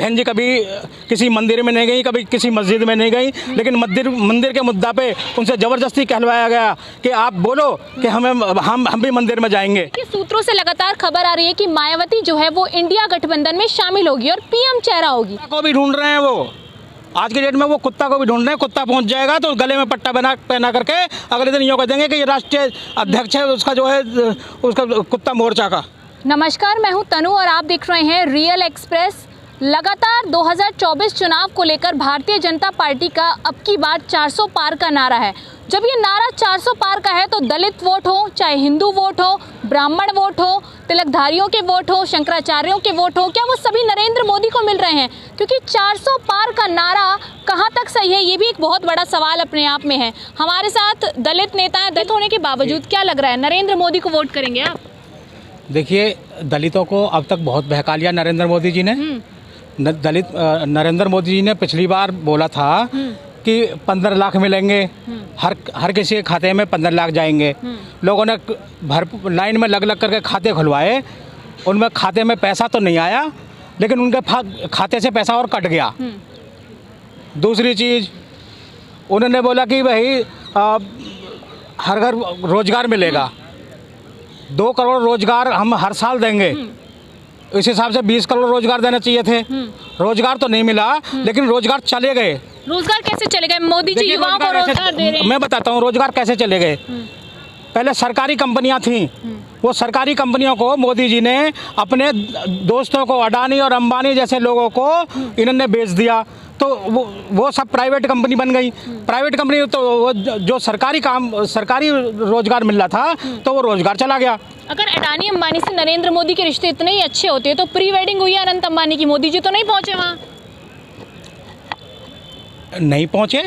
बहन जी कभी किसी मंदिर में नहीं गई, कभी किसी मस्जिद में नहीं गई, लेकिन मंदिर के मुद्दा पे उनसे ज़बरदस्ती कहलवाया गया कि आप बोलो कि हम भी मंदिर में जाएंगे। सूत्रों से लगातार खबर आ रही है कि मायावती जो है वो इंडिया गठबंधन में शामिल होगी और पीएम चेहरा होगी। को भी ढूंढ रहे हैं वो, आज के डेट में वो कुत्ता को भी ढूंढ रहे हैं। कुत्ता पहुंच जाएगा तो गले में पट्टा पहना करके अगले दिन यूँ कह देंगे कि ये राष्ट्रीय अध्यक्ष है उसका जो है उसका कुत्ता मोर्चा का। नमस्कार, मैं हूं तनु और आप देख रहे हैं रियल एक्सप्रेस। लगातार 2024 चुनाव को लेकर भारतीय जनता पार्टी का अब की बार 400 पार का नारा है। जब ये नारा 400 पार का है तो दलित वोट हो, चाहे हिंदू वोट हो, ब्राह्मण वोट हो, तिलकधारियों के वोट हो, शंकराचार्यों के वोट हो, क्या वो सभी नरेंद्र मोदी को मिल रहे हैं? क्योंकि 400 पार का नारा कहां तक सही है, ये भी एक बहुत बड़ा सवाल अपने आप में है। हमारे साथ दलित नेता हैं। दलित होने के बावजूद क्या लग रहा है, नरेंद्र मोदी को वोट करेंगे आप? देखिए, दलितों को अब तक बहुत बहका लिया नरेंद्र मोदी जी ने। नरेंद्र मोदी जी ने पिछली बार बोला था कि 15 लाख मिलेंगे, हर किसी के खाते में 15 लाख जाएंगे। लोगों ने लाइन में लग करके खाते खुलवाए, उनमें खाते में पैसा तो नहीं आया, लेकिन उनके खाते से पैसा और कट गया। दूसरी चीज़, उन्होंने बोला कि भाई हर घर रोजगार मिलेगा, 2 करोड़ रोजगार हम हर साल देंगे। इस हिसाब से 20 करोड़ रोजगार देने चाहिए थे। रोजगार तो नहीं मिला, लेकिन रोजगार चले गए। रोजगार कैसे चले गए? मोदी जी युवाओं को रोजगार दे रहे हैं। मैं बताता हूँ रोजगार कैसे चले गए। पहले सरकारी कंपनियां थीं, वो सरकारी कंपनियों को मोदी जी ने अपने दोस्तों को, अडानी और अंबानी जैसे लोगों को इन्होंने बेच दिया, तो वो सब प्राइवेट कंपनी बन गई। प्राइवेट कंपनी तो वो जो सरकारी रोजगार मिल रहा था तो वो रोजगार चला गया। अगर अडानी अंबानी से नरेंद्र मोदी के रिश्ते इतने ही अच्छे होते तो प्री वेडिंग हुई अनंत अंबानी की, मोदी जी तो नहीं पहुंचे वहाँ? नहीं पहुंचे,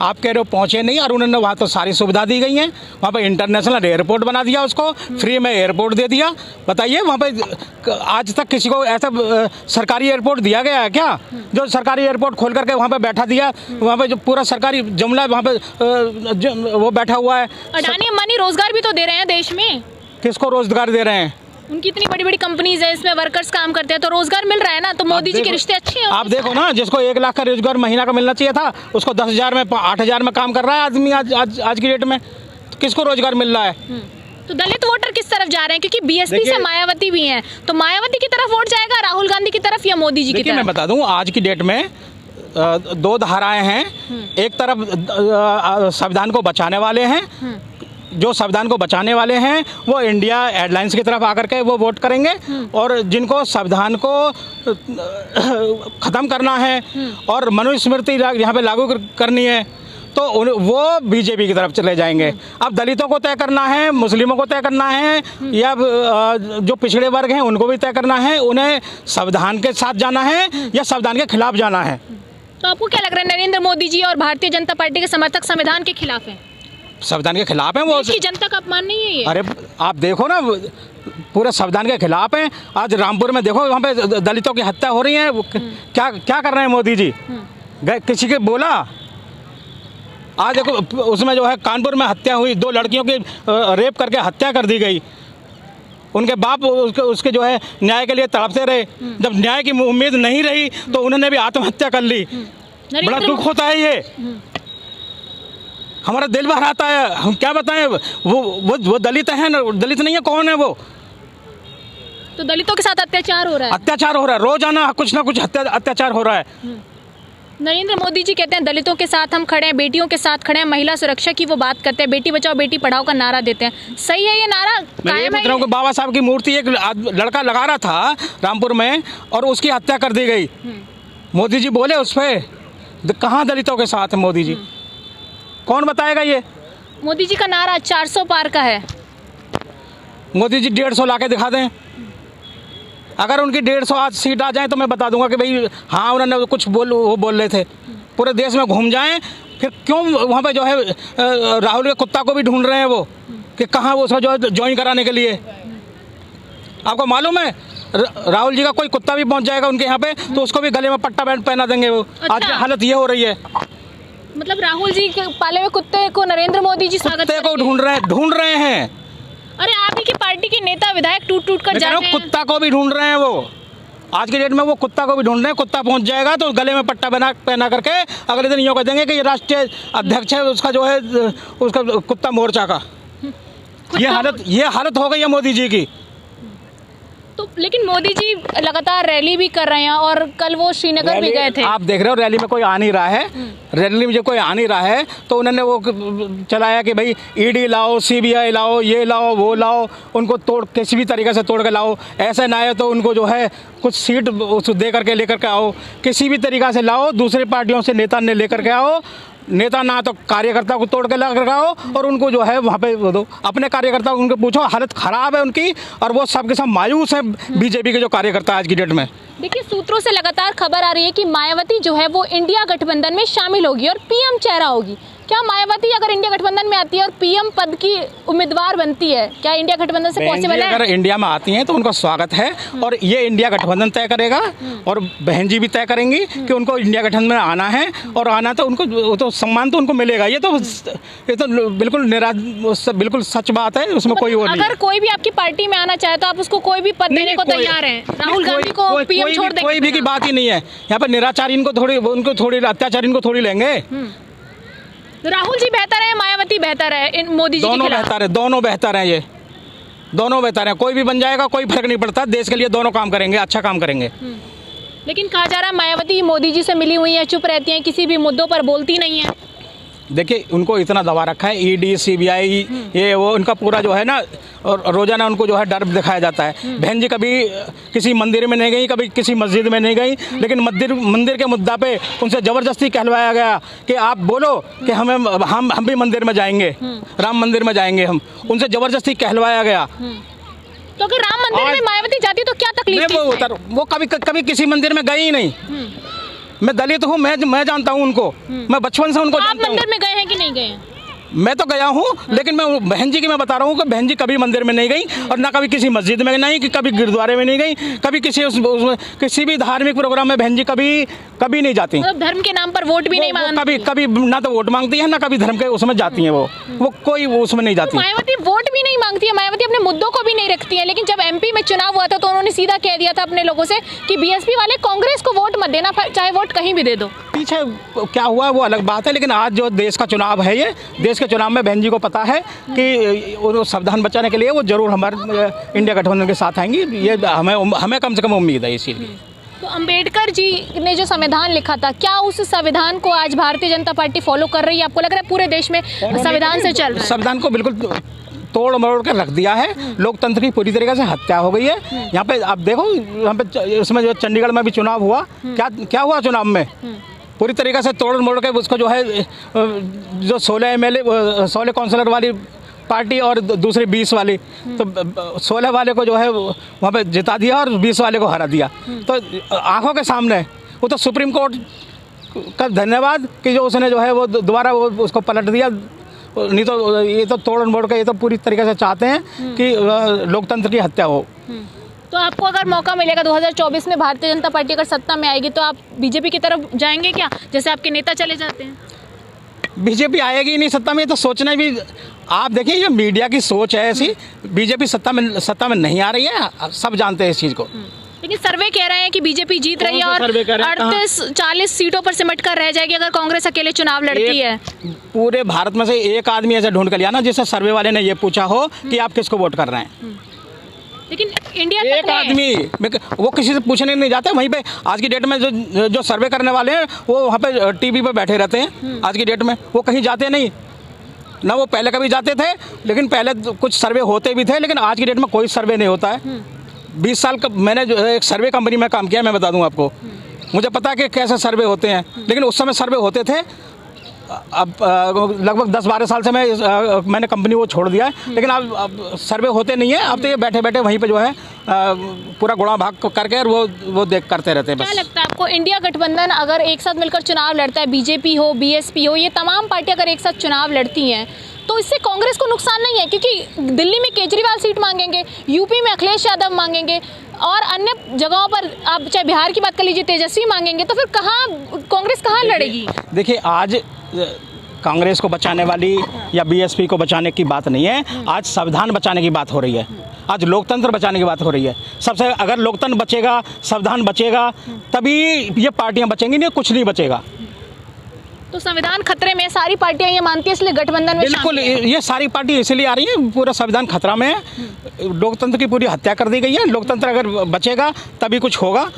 आप कह रहे हो पहुंचे नहीं, और उन्होंने वहाँ तो सारी सुविधा दी गई हैं। वहाँ पे इंटरनेशनल एयरपोर्ट बना दिया, उसको फ्री में एयरपोर्ट दे दिया। बताइए, वहाँ पे आज तक किसी को ऐसा सरकारी एयरपोर्ट दिया गया है क्या? जो सरकारी एयरपोर्ट खोल करके वहाँ पे बैठा दिया, वहाँ पे जो पूरा सरकारी जुमला वहाँ पे वो बैठा हुआ है। अडानी अंबानी रोजगार भी तो दे रहे हैं देश में। किसको रोजगार दे रहे हैं? उनकी इतनी बड़ी बड़ी कंपनीज है, इसमें वर्कर्स काम करते हैं, तो रोजगार मिल रहा है ना। तो मोदी जी के रिश्ते अच्छे हैं। आप देखो ना, जिसको 1 लाख का रोजगार महीना का मिलना चाहिए था, उसको 10,000 में 8,000 में काम कर रहा है आदमी आज की डेट में। तो किसको रोजगार मिल रहा है? तो दलित वोटर किस तरफ जा रहे हैं? क्योंकि बीएसपी से मायावती भी हैं, तो मायावती की तरफ वोट जाएगा, राहुल गांधी की तरफ या मोदी जी की तरफ? मैं बता दूं, आज की डेट में 2 धाराएं हैं। एक तरफ संविधान को बचाने वाले हैं, जो संविधान को बचाने वाले हैं वो इंडिया एयरलाइंस की तरफ आकर के वो वोट करेंगे, और जिनको संविधान को ख़त्म करना है और मनुस्मृति यहाँ पे लागू करनी है तो वो बीजेपी की तरफ चले जाएंगे। अब दलितों को तय करना है, मुस्लिमों को तय करना है, या जो पिछड़े वर्ग हैं उनको भी तय करना है, उन्हें संविधान के साथ जाना है या संविधान के खिलाफ जाना है। तो आपको क्या लग रहा है, नरेंद्र मोदी जी और भारतीय जनता पार्टी के समर्थक संविधान के खिलाफ हैं? संविधान के खिलाफ हैं वो। इसकी जनता का अपमान नहीं है ये? अरे आप देखो ना, पूरे संविधान के खिलाफ हैं। आज रामपुर में देखो, वहाँ पे दलितों की हत्या हो रही है। क्या कर रहे हैं मोदी जी? किसी के बोला? आज देखो, उसमें जो है कानपुर में हत्या हुई, 2 लड़कियों की रेप करके हत्या कर दी गई। उनके बाप उसके जो है न्याय के लिए तड़पते रहे। जब न्याय की उम्मीद नहीं रही तो उन्होंने भी आत्महत्या कर ली। बड़ा दुख होता है ये, हमारा दिल भर आता है। हम क्या बताएं, वो दलित है ना, दलित नहीं है, कौन है वो? तो दलितों के साथ अत्याचार हो रहा है। अत्याचार हो रहा है, रोजाना कुछ ना कुछ अत्याचार हो रहा है। नरेंद्र मोदी जी कहते हैं दलितों के साथ हम खड़े हैं, बेटियों के साथ खड़े हैं, महिला सुरक्षा की वो बात करते हैं, बेटी बचाओ बेटी पढ़ाओ का नारा देते हैं। सही है ये नारा? मैं ये पूछ रहा हूँ कि बाबा साहब की मूर्ति एक लड़का लगा रहा था रामपुर में और उसकी हत्या कर दी गई। मोदी जी बोले उस पर? कहाँ दलितों के साथ है मोदी जी? कौन बताएगा ये? मोदी जी का नारा 400 पार का है। मोदी जी 150 ला के दिखा दें। अगर उनकी 150 आज सीट आ जाए तो मैं बता दूंगा कि भाई हाँ, उन्होंने कुछ वो बोल रहे थे। पूरे देश में घूम जाएं, फिर क्यों वहाँ पे जो है राहुल के कुत्ता को भी ढूंढ रहे हैं वो, कि कहाँ वो उसमें जो है ज्वाइन कराने के लिए? आपको मालूम है, राहुल जी का कोई कुत्ता भी पहुँच जाएगा उनके यहाँ पे तो उसको भी गले में पट्टा पहना देंगे वो। अच्छा। आज की हालत ये हो रही है। मतलब राहुल जी के पाले हुए कुत्ते को नरेंद्र मोदी जी स्वागत को ढूंढ रहे हैं। अरे आप ही की पार्टी के नेता विधायक टूट कर जा रहे हैं। कुत्ता को भी ढूंढ रहे हैं वो। आज की डेट में वो कुत्ता को भी ढूंढ रहे हैं, कुत्ता पहुंच जाएगा तो गले में पट्टा पहना करके अगले दिन यूँ कह देंगे कि ये राष्ट्रीय अध्यक्ष है उसका जो है उसका कुत्ता मोर्चा का। ये हालत हो गई है मोदी जी की। तो लेकिन मोदी जी लगातार रैली भी कर रहे हैं और कल वो श्रीनगर भी गए थे। आप देख रहे हो रैली में कोई आ नहीं रहा है, रैली में जब कोई आ नहीं रहा है तो उन्होंने वो चलाया कि भाई ईडी लाओ, सीबीआई लाओ, ये लाओ, वो लाओ, उनको तोड़ किसी भी तरीके से तोड़ के लाओ, ऐसा ना है तो उनको जो है कुछ सीट दे करके लेकर के आओ, किसी भी तरीक़ा से लाओ, दूसरी पार्टियों से नेता ने लेकर के आओ, नेता ना तो कार्यकर्ता को तोड़ के लगाओ और उनको जो है वहाँ पे वो दो। अपने कार्यकर्ता उनको पूछो, हालत ख़राब है उनकी और वो सब के सब मायूस है बीजेपी के जो कार्यकर्ता आज की डेट में। देखिए, सूत्रों से लगातार खबर आ रही है कि मायावती जो है वो इंडिया गठबंधन में शामिल होगी और पीएम चेहरा होगी। क्या मायावती अगर इंडिया गठबंधन में आती है और पीएम पद की उम्मीदवार बनती है, क्या इंडिया गठबंधन से पॉसिबल है? अगर इंडिया में आती हैं तो उनका स्वागत है और ये इंडिया गठबंधन तय करेगा और बहन जी भी तय करेंगी कि उनको इंडिया गठबंधन में आना है और आना तो उनको तो सम्मान तो उनको मिलेगा। ये तो बिल्कुल बिल्कुल सच बात है, उसमें कोई वो नहीं। अगर कोई भी आपकी पार्टी में आना चाहे तो आप उसको कोई भी पद देने को तैयार हैं? राहुल गांधी को पीएम छोड़ देंगे? कोई भी की बात ही नहीं है यहाँ पर। निराचारी उनको थोड़ी अत्याचारी इनको थोड़ी लेंगे। तो राहुल जी बेहतर है, मायावती बेहतर है, इन मोदी जी दोनों बेहतर है, दोनों बेहतर हैं, ये दोनों बेहतर हैं। कोई भी बन जाएगा, कोई फर्क नहीं पड़ता, देश के लिए दोनों काम करेंगे, अच्छा काम करेंगे। लेकिन कहा जा रहा है मायावती मोदी जी से मिली हुई है, चुप रहती हैं, किसी भी मुद्दों पर बोलती नहीं है। देखिए, उनको इतना दबा रखा है ईडी, सीबीआई, ये वो, उनका पूरा जो है ना, और रोजाना उनको जो है डर दिखाया जाता है। बहन जी कभी किसी मंदिर में नहीं गई, कभी किसी मस्जिद में नहीं गई, लेकिन मंदिर के मुद्दा पे उनसे ज़बरदस्ती कहलवाया गया कि आप बोलो कि हम भी मंदिर में जाएंगे, राम मंदिर में जाएंगे। हम उनसे ज़बरदस्ती कहलवाया गया। तो अगर राम मंदिर में मायावती जाती तो क्या तकलीफ थी? वो कभी किसी मंदिर में गई ही नहीं। मैं दलित हूँ, मैं जानता हूँ उनको, मैं बचपन से उनको जानता हूँ। आप मंदिर में गए हैं कि नहीं गए हैं? मैं तो गया हूँ, लेकिन मैं बहन जी की मैं बता रहा हूँ कि बहन जी कभी मंदिर में नहीं गई और ना कभी किसी मस्जिद में नहीं, कि कभी गुरुद्वारे में नहीं गई, कभी किसी भी धार्मिक प्रोग्राम में बहन जी कभी नहीं जाती। मतलब धर्म के नाम पर वोट भी नहीं मांगती? कभी ना तो वोट मांगती है, ना कभी धर्म के उसमें जाती है। वो कोई उसमें नहीं जाती। मायावती वोट भी नहीं मांगती है, मायावती अपने मुद्दों को भी नहीं रखती है। लेकिन जब एमपी में चुनाव हुआ था तो उन्होंने सीधा कह दिया था अपने लोगों से कि बीएसपी वाले कांग्रेस को वोट मत देना, चाहे वोट कहीं भी दे दो। पीछे क्या हुआ वो अलग बात है, लेकिन आज जो देश का चुनाव है, ये देश के चुनाव में बहन जी को पता है कि वो संविधान बचाने के लिए वो जरूर हमारे इंडिया गठबंधन के साथ आएंगी। ये हमें कम से कम उम्मीद है इसीलिए। तो अंबेडकर जी ने जो संविधान लिखा था, क्या उस संविधान को आज भारतीय जनता पार्टी फॉलो कर रही है? आपको लग रहा है पूरे देश में संविधान से चल रहा है? संविधान को बिल्कुल तोड़ मरोड़ कर रख दिया है। लोकतंत्र की पूरी तरीके से हत्या हो गई है। यहाँ पे आप देखो, यहाँ पे उसमें जो चंडीगढ़ में भी चुनाव हुआ, क्या हुआ चुनाव में? पूरी तरीके से तोड़ मोड़ के उसको जो है जो 16 MLA 16 काउंसलर वाली पार्टी और दूसरी 20 वाली, तो 16 वाले को जो है वहाँ पे जिता दिया और 20 वाले को हरा दिया। तो आंखों के सामने वो तो सुप्रीम कोर्ट का धन्यवाद कि जो उसने जो है वो दोबारा वो उसको पलट दिया। नहीं तो ये तो तोड़ मोड़ के ये तो पूरी तरीके से चाहते हैं कि लोकतंत्र की हत्या हो। तो आपको अगर मौका मिलेगा 2024 में भारतीय जनता पार्टी अगर सत्ता में आएगी तो आप बीजेपी की तरफ जाएंगे क्या, जैसे आपके नेता चले जाते हैं? बीजेपी आएगी नहीं सत्ता में, तो सोचना भी, आप देखिए ये मीडिया की सोच है ऐसी। बीजेपी सत्ता में नहीं आ रही है, सब जानते हैं इस चीज़ को। लेकिन सर्वे कह रहे हैं कि बीजेपी जीत रही है और 38-40 सीटों पर सिमट कर रह जाएगी अगर कांग्रेस अकेले चुनाव लड़ती है। पूरे भारत में से एक आदमी ऐसा ढूंढ कर लिया ना जिससे सर्वे वाले ने ये पूछा हो कि आप किसको वोट कर रहे हैं। लेकिन इंडिया एक आदमी वो किसी से पूछने नहीं जाते। वहीं पे आज की डेट में जो सर्वे करने वाले हैं वो वहाँ पे टीवी पे बैठे रहते हैं। आज की डेट में वो कहीं जाते नहीं ना, वो पहले कभी जाते थे, लेकिन पहले कुछ सर्वे होते भी थे, लेकिन आज की डेट में कोई सर्वे नहीं होता है। 20 साल का मैंने जो एक सर्वे कंपनी में काम किया, मैं बता दूं आपको, मुझे पता है कि कैसे सर्वे होते हैं। लेकिन उस समय सर्वे होते थे। अब लगभग 10-12 साल से मैंने कंपनी वो छोड़ दिया है, लेकिन अब सर्वे होते नहीं है। अब तो ये बैठे बैठे वहीं पे जो है पूरा गुणा भाग करके और वो देख करते रहते हैं बस। क्या लगता है आपको, इंडिया गठबंधन अगर एक साथ मिलकर चुनाव लड़ता है, बीजेपी हो, बीएसपी हो, ये तमाम पार्टी अगर एक साथ चुनाव लड़ती हैं, तो इससे कांग्रेस को नुकसान नहीं है? क्योंकि दिल्ली में केजरीवाल सीट मांगेंगे, यूपी में अखिलेश यादव मांगेंगे और अन्य जगहों पर आप चाहे बिहार की बात कर लीजिए, तेजस्वी मांगेंगे, तो फिर कांग्रेस कहाँ लड़ेगी? देखिए, आज कांग्रेस को बचाने वाली या बीएसपी को बचाने की बात नहीं है। आज संविधान बचाने की बात हो रही है, आज लोकतंत्र बचाने की बात हो रही है। सबसे अगर लोकतंत्र बचेगा, संविधान बचेगा, तभी ये पार्टियां बचेंगी, नहीं कुछ नहीं बचेगा। तो संविधान खतरे में, सारी पार्टियां ये मानती है, इसलिए गठबंधन में बिल्कुल, ये सारी पार्टी इसलिए आ रही है, पूरा संविधान खतरा में है, लोकतंत्र की पूरी हत्या कर दी गई है। लोकतंत्र अगर बचेगा तभी कुछ होगा,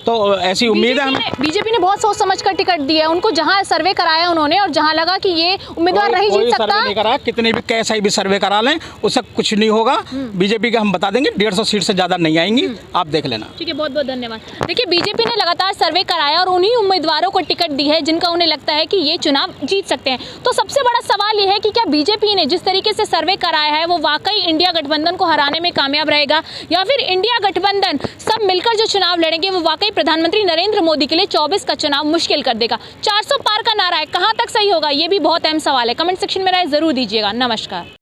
तो ऐसी उम्मीद है हमें। बीजेपी ने बहुत सोच समझ कर टिकट दिया है उनको, जहां सर्वे कराया उन्होंने और जहां लगा कि ये उम्मीदवार नहीं जीत सकता। सर्वे नहीं कराया, कितने भी कैसा भी सर्वे करा लें उससे कुछ नहीं होगा। बीजेपी के हम बता देंगे 150 सीट से ज़्यादा नहीं आएंगी, आप देख लेना। ठीक है, बहुत बहुत धन्यवाद। देखिए, बीजेपी ने लगातार सर्वे कराया और उन्हीं उम्मीदवारों को टिकट दी है जिनका उन्हें लगता है कि ये चुनाव जीत सकते हैं। तो सबसे बड़ा सवाल ये है कि क्या बीजेपी ने जिस तरीके से सर्वे कराया है वो वाकई इंडिया गठबंधन को हराने में कामयाब रहेगा, या फिर इंडिया गठबंधन सब मिलकर जो चुनाव लड़ेंगे वो वाकई प्रधानमंत्री नरेंद्र मोदी के लिए 24 का चुनाव मुश्किल कर देगा। 400 पार का नारा है, कहां तक सही होगा, ये भी बहुत अहम सवाल है। कमेंट सेक्शन में राय जरूर दीजिएगा। नमस्कार।